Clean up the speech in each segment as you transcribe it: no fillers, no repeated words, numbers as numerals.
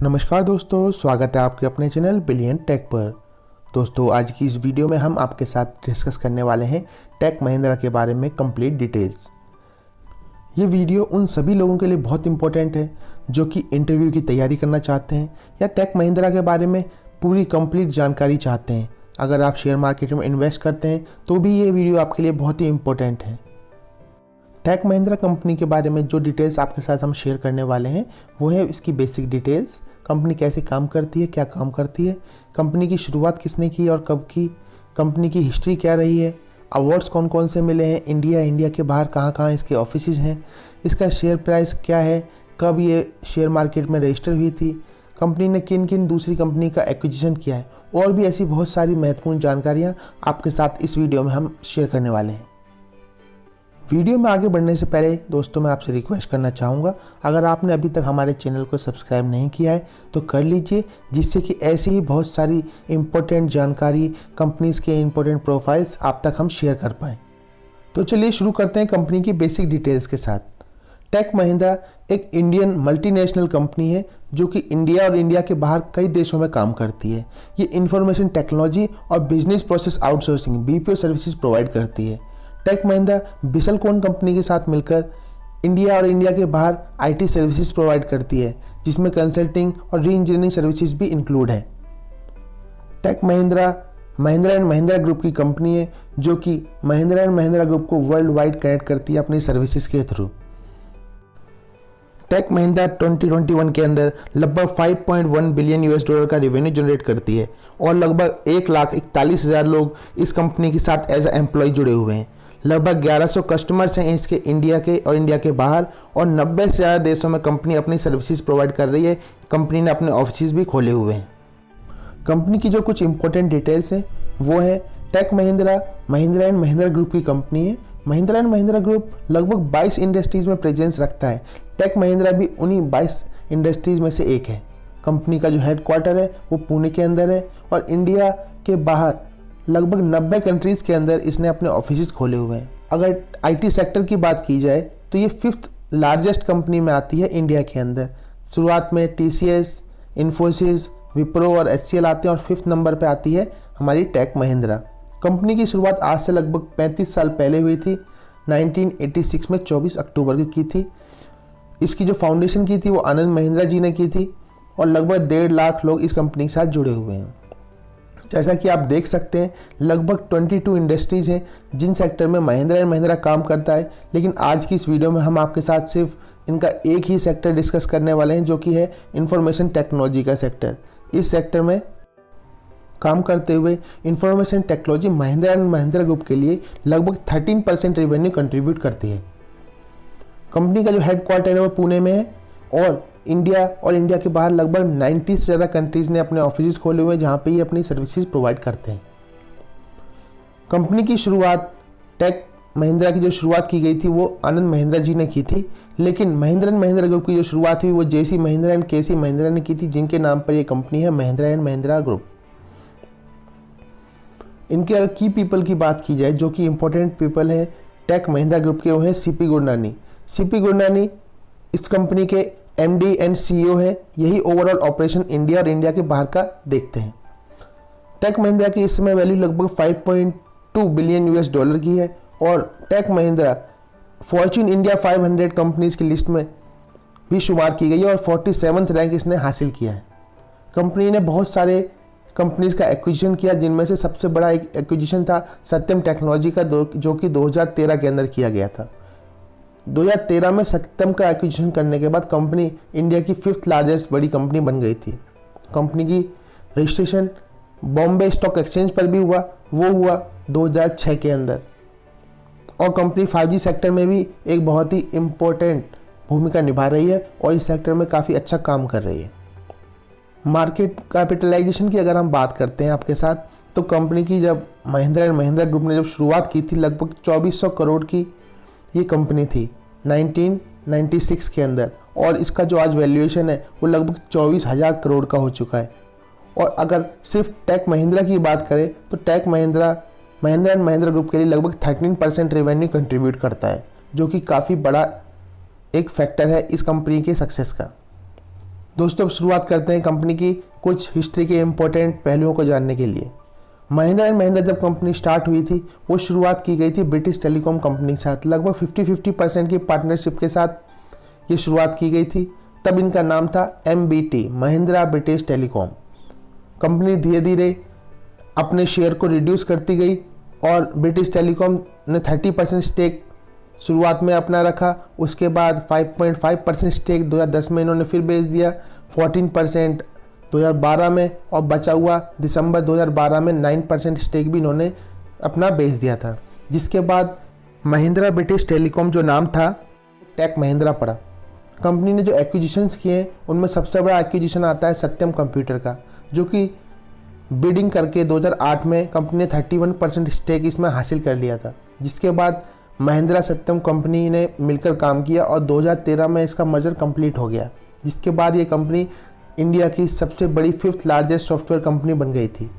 नमस्कार दोस्तों, स्वागत है आपके अपने चैनल बिलियन टेक पर। दोस्तों, आज की इस वीडियो में हम आपके साथ डिस्कस करने वाले हैं टेक महिंद्रा के बारे में कंप्लीट डिटेल्स। ये वीडियो उन सभी लोगों के लिए बहुत इंपॉर्टेंट है जो कि इंटरव्यू की तैयारी करना चाहते हैं या टेक महिंद्रा के बारे में पूरी कंप्लीट जानकारी चाहते हैं। अगर आप शेयर मार्केट में इन्वेस्ट करते हैं तो भी ये वीडियो आपके लिए बहुत ही इंपॉर्टेंट है। टेक महिंद्रा कंपनी के बारे में जो डिटेल्स आपके साथ हम शेयर करने वाले हैं वो है इसकी बेसिक डिटेल्स, कंपनी कैसे काम करती है, क्या काम करती है, कंपनी की शुरुआत किसने की और कब की, कंपनी की हिस्ट्री क्या रही है, अवार्ड्स कौन कौन से मिले हैं, इंडिया के बाहर कहाँ कहाँ इसके ऑफिसेज हैं, इसका शेयर प्राइस क्या है, कब ये शेयर मार्केट में रजिस्टर हुई थी, कंपनी ने किन किन दूसरी कंपनी का एक्विजिशन किया है, और भी ऐसी बहुत सारी महत्वपूर्ण जानकारियाँ आपके साथ इस वीडियो में हम शेयर करने वाले हैं। वीडियो में आगे बढ़ने से पहले दोस्तों मैं आपसे रिक्वेस्ट करना चाहूँगा, अगर आपने अभी तक हमारे चैनल को सब्सक्राइब नहीं किया है तो कर लीजिए, जिससे कि ऐसी ही बहुत सारी इम्पोर्टेंट जानकारी, कंपनीज़ के इम्पोर्टेंट प्रोफाइल्स आप तक हम शेयर कर पाएँ। तो चलिए शुरू करते हैं कंपनी की बेसिक डिटेल्स के साथ। टेक महिंद्रा एक इंडियन मल्टीनेशनल कंपनी है जो कि इंडिया और इंडिया के बाहर कई देशों में काम करती है। ये इंफॉर्मेशन टेक्नोलॉजी और business process outsourcing BPO services provide करती है। टेक महिंद्रा बिसलकोन कंपनी के साथ मिलकर इंडिया और इंडिया के बाहर IT सर्विसेज प्रोवाइड करती है, जिसमें कंसल्टिंग और री इंजीनियरिंग सर्विसेज भी इंक्लूड है। Tech Mahindra Mahindra and Mahindra group की कंपनी है जो कि महिंद्रा एंड महिंद्रा ग्रुप को वर्ल्ड वाइड कनेक्ट करती है अपनी सर्विसेज के थ्रू। टेक महिंद्रा 2021 के अंदर लगभग $5.1 बिलियन का रेवेन्यू जनरेट करती है और लगभग 1,41,000 लोग इस कंपनी के साथ एज ए एम्प्लॉय जुड़े हुए हैं। लगभग 1100 कस्टमर्स हैं इसके इंडिया के और इंडिया के बाहर, और 90 से ज़्यादा देशों में कंपनी अपनी सर्विसेज प्रोवाइड कर रही है। कंपनी ने अपने ऑफिस भी खोले हुए हैं। कंपनी की जो कुछ इंपॉर्टेंट डिटेल्स हैं वो है tech Mahindra Mahindra and Mahindra group की कंपनी है। महिंद्रा एंड महिंद्रा ग्रुप लगभग 22 इंडस्ट्रीज़ में प्रेजेंस रखता है। टेक महिंद्रा भी उन्हीं 22 इंडस्ट्रीज़ में से एक है। कंपनी का जो हेडक्वार्टर है वो पुणे के अंदर है, और इंडिया के बाहर लगभग 90 कंट्रीज़ के अंदर इसने अपने ऑफिसेज खोले हुए हैं। अगर IT सेक्टर की बात की जाए तो ये 5th लार्जेस्ट कंपनी में आती है इंडिया के अंदर। शुरुआत में TCS, इन्फोसिस, विप्रो और HCL आते हैं, और 5th नंबर पे आती है हमारी टेक महिंद्रा। कंपनी की शुरुआत आज से लगभग 35 साल पहले हुई थी। 1986 में 24 अक्टूबर को की थी। इसकी जो फाउंडेशन की थी वो आनंद महिंद्रा जी ने की थी, और लगभग 1.5 लाख लोग इस कंपनी के साथ जुड़े हुए हैं। जैसा कि आप देख सकते हैं लगभग 22 इंडस्ट्रीज़ हैं जिन सेक्टर में महिंद्रा एंड महिंद्रा काम करता है, लेकिन आज की इस वीडियो में हम आपके साथ सिर्फ इनका एक ही सेक्टर डिस्कस करने वाले हैं जो कि है इंफॉर्मेशन टेक्नोलॉजी का सेक्टर। इस सेक्टर में काम करते हुए information technology Mahindra and Mahindra group के लिए लगभग 13% रेवेन्यू कंट्रीब्यूट करती है। कंपनी का जो हेडक्वार्टर है वो पुणे में है, और इंडिया के बाहर लगभग 90 से ज़्यादा कंट्रीज़ ने अपने ऑफिस खोले हुए हैं जहाँ पे ये अपनी सर्विसेज प्रोवाइड करते हैं। कंपनी की शुरुआत टेक महिंद्रा की जो शुरुआत की गई थी वो आनंद महिंद्रा जी ने की थी, लेकिन महिंद्रा एंड महिंद्रा ग्रुप की जो शुरुआत हुई वो JC Mahindra and KC Mahindra ने की थी, जिनके नाम पर ये कंपनी है महिंद्रा एंड महिंद्रा ग्रुप। इनके अगर की पीपल की बात की जाए जो कि इंपॉर्टेंट पीपल है टेक महिंद्रा ग्रुप के, वो है CP गुरनानी। CP गुरनानी इस कंपनी के MD एंड CEO है। यही ओवरऑल ऑपरेशन इंडिया और इंडिया के बाहर का देखते हैं। टेक महिंद्रा की इस समय वैल्यू लगभग $5.2 बिलियन की है, और tech Mahindra Fortune India 500 companies की लिस्ट में भी शुमार की गई है, और 47th रैंक इसने हासिल किया है। कंपनी ने बहुत सारे कंपनीज का एक्विजिशन किया, जिनमें से सबसे बड़ा एक एक्विजिशन था सत्यम टेक्नोलॉजी का, जो कि 2013 के अंदर किया गया था। 2013 में सत्यम का एक्विजिशन करने के बाद कंपनी इंडिया की 5th लार्जेस्ट बड़ी कंपनी बन गई थी। कंपनी की रजिस्ट्रेशन बॉम्बे स्टॉक एक्सचेंज पर भी हुआ, वो हुआ 2006 के अंदर। और कंपनी 5G सेक्टर में भी एक बहुत ही इम्पोर्टेंट भूमिका निभा रही है, और इस सेक्टर में काफ़ी अच्छा काम कर रही है। मार्केट कैपिटलाइजेशन की अगर हम बात करते हैं आपके साथ, तो कंपनी की जब महिंद्रा एंड महिंद्रा ग्रुप ने जब शुरुआत की थी लगभग 2400 करोड़ की ये कंपनी थी 1996 के अंदर, और इसका जो आज वैल्यूएशन है वो लगभग 24,000 करोड़ का हो चुका है। और अगर सिर्फ टेक महिंद्रा की बात करें तो tech Mahindra and Mahindra group के लिए लगभग 13% रेवेन्यू कंट्रीब्यूट करता है, जो कि काफ़ी बड़ा एक फैक्टर है इस कंपनी के सक्सेस का। दोस्तों अब शुरुआत करते हैं कंपनी की कुछ हिस्ट्री के इम्पोर्टेंट पहलुओं को जानने के लिए। महिंद्रा एंड महिंद्रा जब कंपनी स्टार्ट हुई थी वो शुरुआत की गई थी ब्रिटिश टेलीकॉम कंपनी के साथ। लगभग 50-50% की पार्टनरशिप के साथ ये शुरुआत की गई थी। तब इनका नाम था MBT, Mahindra British telecom. Company धीरे धीरे अपने शेयर को रिड्यूस करती गई और ब्रिटिश टेलीकॉम ने 30% स्टेक शुरुआत में अपना रखा। उसके बाद 5.5% स्टेक 2010 में इन्होंने फिर बेच दिया, 14% 2012 में, और बचा हुआ दिसंबर 2012 में 9% स्टेक भी इन्होंने अपना बेच दिया था। जिसके बाद महिंद्रा ब्रिटिश टेलीकॉम जो नाम था टेक महिंद्रा पड़ा। कंपनी ने जो एक्विजिशंस किए हैं उनमें सबसे बड़ा एक्विजिशन आता है सत्यम कंप्यूटर का, जो कि बिडिंग करके 2008 में कंपनी ने 31% स्टेक इसमें हासिल कर लिया था। जिसके बाद महिंद्रा सत्यम कंपनी ने मिलकर काम किया और 2013 में इसका मर्जर कंप्लीट हो गया। जिसके बाद ये कंपनी इंडिया की सबसे बड़ी 5th लार्जेस्ट सॉफ्टवेयर कंपनी बन गई थी।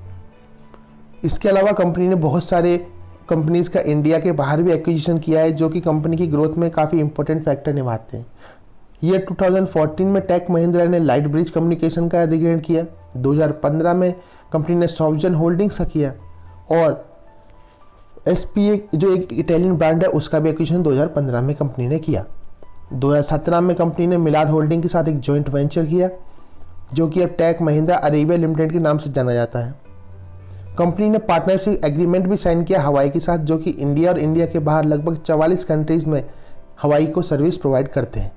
इसके अलावा कंपनी ने बहुत सारे कंपनीज का इंडिया के बाहर भी एक्विजिशन किया है, जो कि कंपनी की ग्रोथ में काफ़ी इंपॉर्टेंट फैक्टर निभाते हैं। ईयर 2014 में टेक महिंद्रा ने लाइट ब्रिज कम्युनिकेशन का अधिग्रहण किया। 2015 में कंपनी ने सॉफ्टजेन होल्डिंग्स का किया और SPA जो एक इटालियन ब्रांड है उसका भी एक्विजिशन 2015 में कंपनी ने किया। 2017 में कंपनी ने मिलाद होल्डिंग के साथ एक जॉइंट वेंचर किया, जो कि अब टेक महिंद्रा अरेबिया लिमिटेड के नाम से जाना जाता है। कंपनी ने पार्टनरशिप एग्रीमेंट भी साइन किया हवाई के साथ, जो कि इंडिया और इंडिया के बाहर लगभग 44 कंट्रीज में हवाई को सर्विस प्रोवाइड करते हैं।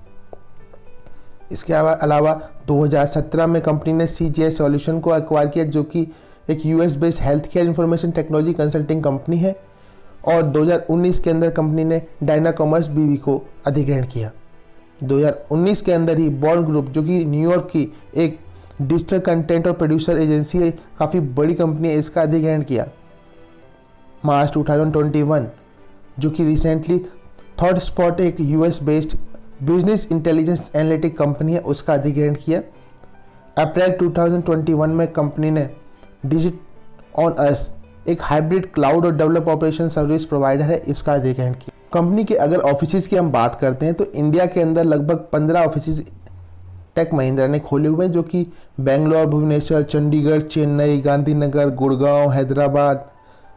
इसके अलावा 2017 में कंपनी ने CGI सॉल्यूशन को एक्वायर किया, जो कि एक US based health care information technology consulting company है। और 2019 के अंदर कंपनी ने डायना कॉमर्स BV को अधिग्रहण किया। 2019 के अंदर ही बॉर्न ग्रुप, जो कि न्यूयॉर्क की एक डिजिटल कंटेंट और प्रोड्यूसर एजेंसी है, काफ़ी बड़ी कंपनी है, इसका अधिग्रहण किया। मार्च 2021, जो कि रिसेंटली थॉट स्पॉट एक US based business intelligence analytic company है, उसका अधिग्रहण किया। अप्रैल 2021 में कंपनी ने डिजिट ऑन अस, एक हाइब्रिड क्लाउड और डेवलप ऑपरेशन सर्विस प्रोवाइडर है, इसका अधिग्रहण किया। कंपनी के अगर ऑफिसेज की हम बात करते हैं तो इंडिया के अंदर लगभग 15 ऑफिसेज टेक महिंद्रा ने खोले हुए हैं, जो कि बेंगलोर, भुवनेश्वर, चंडीगढ़, चेन्नई, गांधीनगर, गुड़गांव, हैदराबाद,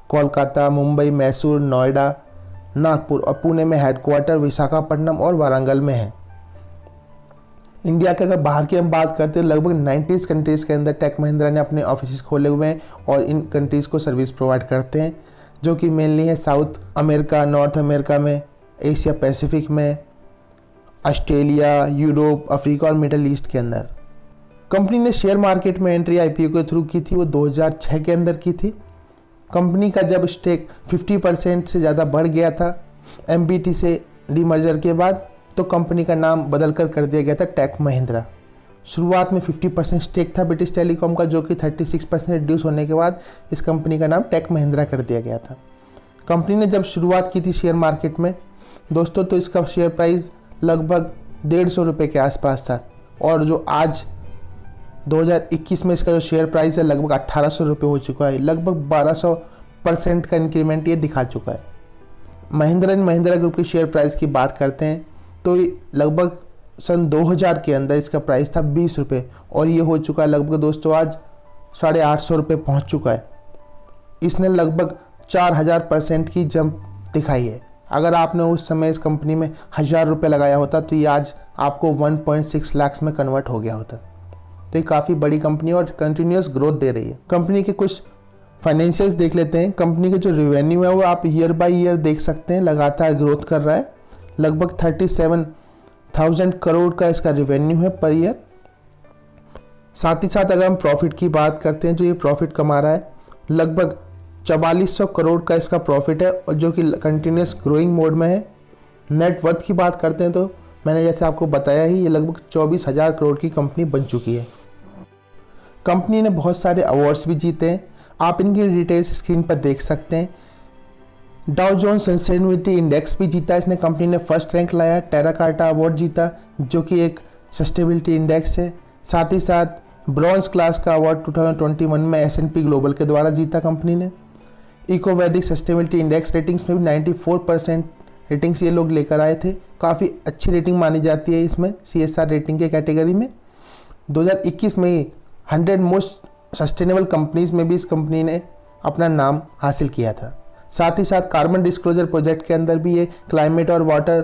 कोलकाता, मुंबई, मैसूर, नोएडा, नागपुर और पुणे में हेडक्वार्टर, विशाखापट्टनम और वारंगल में है। इंडिया के अगर बाहर की हम बात करते हैं लगभग 90 कंट्रीज़ के अंदर टेक महिंद्रा ने अपने ऑफिस खोले हुए हैं और इन कंट्रीज़ को सर्विस प्रोवाइड करते हैं, जो कि मेनली है साउथ अमेरिका, नॉर्थ अमेरिका में, एशिया पैसिफिक में, ऑस्ट्रेलिया, यूरोप, अफ्रीका और मिडल ईस्ट के अंदर। कंपनी ने शेयर मार्केट में एंट्री IPO के थ्रू की थी, वो 2006 के अंदर की थी। कंपनी का जब स्टेक 50% से ज़्यादा बढ़ गया था MBT से डीमर्जर के बाद, तो कंपनी का नाम बदल कर दिया गया था टेक महिंद्रा। शुरुआत में 50% स्टेक था ब्रिटिश टेलीकॉम का, जो कि 36% रिड्यूस होने के बाद इस कंपनी का नाम टेक महिंद्रा कर दिया गया था। कंपनी ने जब शुरुआत की थी शेयर मार्केट में दोस्तों, तो इसका शेयर प्राइस लगभग 150 रुपये के आसपास था, और जो आज 2021 में इसका जो शेयर प्राइस है लगभग 1800 रुपये हो चुका है। लगभग 1200% का इंक्रीमेंट ये दिखा चुका है। महिंद्रा एंड महिंद्रा ग्रुप के शेयर प्राइस की बात करते हैं तो लगभग सन 2000 के अंदर इसका प्राइस था 20 रुपये, और ये हो चुका है लगभग दोस्तों आज 850 रुपये पहुँच चुका है। इसने लगभग 4000% की जंप दिखाई है। अगर आपने उस समय इस कंपनी में 1000 रुपये लगाया होता तो ये आज आपको 1.6 लाख में कन्वर्ट हो गया होता। तो ये काफ़ी बड़ी कंपनी और कंटिन्यूस ग्रोथ दे रही है। कंपनी के कुछ फाइनेंशियल्स देख लेते हैं। कंपनी के जो रेवेन्यू है वो आप ईयर बाय ईयर देख सकते हैं, लगातार ग्रोथ कर रहा है। लगभग 37,000 करोड़ का इसका रेवेन्यू है पर ईयर। साथ ही साथ अगर हम प्रॉफिट की बात करते हैं, जो ये प्रॉफिट कमा रहा है लगभग 4400 करोड़ का इसका प्रॉफिट है, और जो कि कंटिन्यूस ग्रोइंग मोड में है। नेट वर्थ की बात करते हैं तो मैंने जैसे आपको बताया ही, ये लगभग 24,000 करोड़ की कंपनी बन चुकी है। कंपनी ने बहुत सारे अवार्ड्स भी जीते हैं, आप इनकी डिटेल्स स्क्रीन पर देख सकते हैं। डाउ जोन्स सस्टेनेबिलिटी इंडेक्स भी जीता इसने, कंपनी ने फर्स्ट रैंक लाया। टेराकाटा अवार्ड जीता, जो कि एक सस्टेनेबिलिटी इंडेक्स है। साथ ही साथ ब्रॉन्ज क्लास का अवार्ड 2021 में S&P ग्लोबल के द्वारा जीता कंपनी ने। इकोवैदिक सस्टेनेबिलिटी इंडेक्स रेटिंग्स में भी 94% रेटिंग्स ये लोग लेकर आए थे। काफ़ी अच्छी रेटिंग मानी जाती है इसमें CSR रेटिंग के कैटेगरी में। 2021 में ही 100 मोस्ट सस्टेनेबल कंपनीज में भी इस कंपनी ने अपना नाम हासिल किया था। साथ ही साथ कार्बन डिस्क्लोजर प्रोजेक्ट के अंदर भी ये क्लाइमेट और वाटर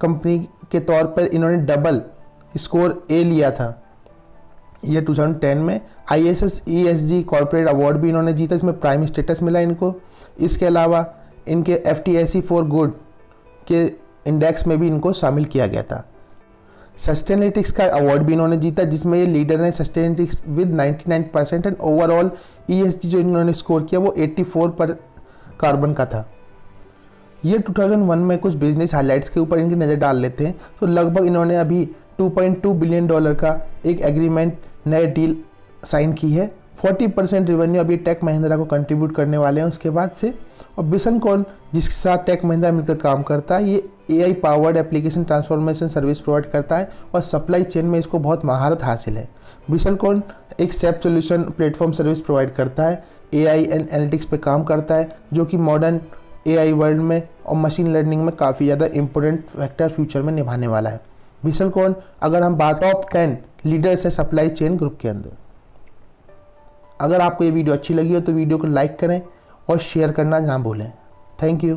कंपनी के तौर पर इन्होंने डबल स्कोर ए लिया था। ये 2010 में ISS ESG कॉर्पोरेट अवार्ड भी इन्होंने जीता, इसमें प्राइम स्टेटस मिला इनको। इसके अलावा इनके FTSE फॉर गुड के इंडेक्स में भी इनको शामिल किया गया था। सस्टेनेटिक्स का अवार्ड भी इन्होंने जीता, जिसमें ये लीडर है सस्टेनेटिक्स विद 99% एंड ओवरऑल ESG जो इन्होंने स्कोर किया वो 84 पर कार्बन का था। ये 2001 में कुछ बिजनेस हाइलाइट्स के ऊपर इनकी नज़र डाल लेते हैं तो लगभग इन्होंने अभी $2.2 बिलियन का एक एग्रीमेंट नए डील साइन की है। 40% रेवेन्यू अभी टेक महिंद्रा को कंट्रीब्यूट करने वाले हैं उसके बाद से। और बिसनकॉन जिसके साथ टेक महिंद्रा मिलकर काम करता है, ये AI powered application transformation service provide करता है और सप्लाई चेन में इसको बहुत महारत हासिल है। बिसनकॉन एक SAP solution platform service provide करता है, AI एंड एनालिटिक्स पे काम करता है, जो कि मॉडर्न AI वर्ल्ड में और मशीन लर्निंग में काफ़ी ज़्यादा इंपॉर्टेंट फैक्टर फ्यूचर में निभाने वाला है। बिसनकॉन अगर हम बात टॉप 10 लीडर्स है सप्लाई चेन ग्रुप के अंदर। अगर आपको ये वीडियो अच्छी लगी हो तो वीडियो को लाइक करें और शेयर करना ना भूलें। Thank you.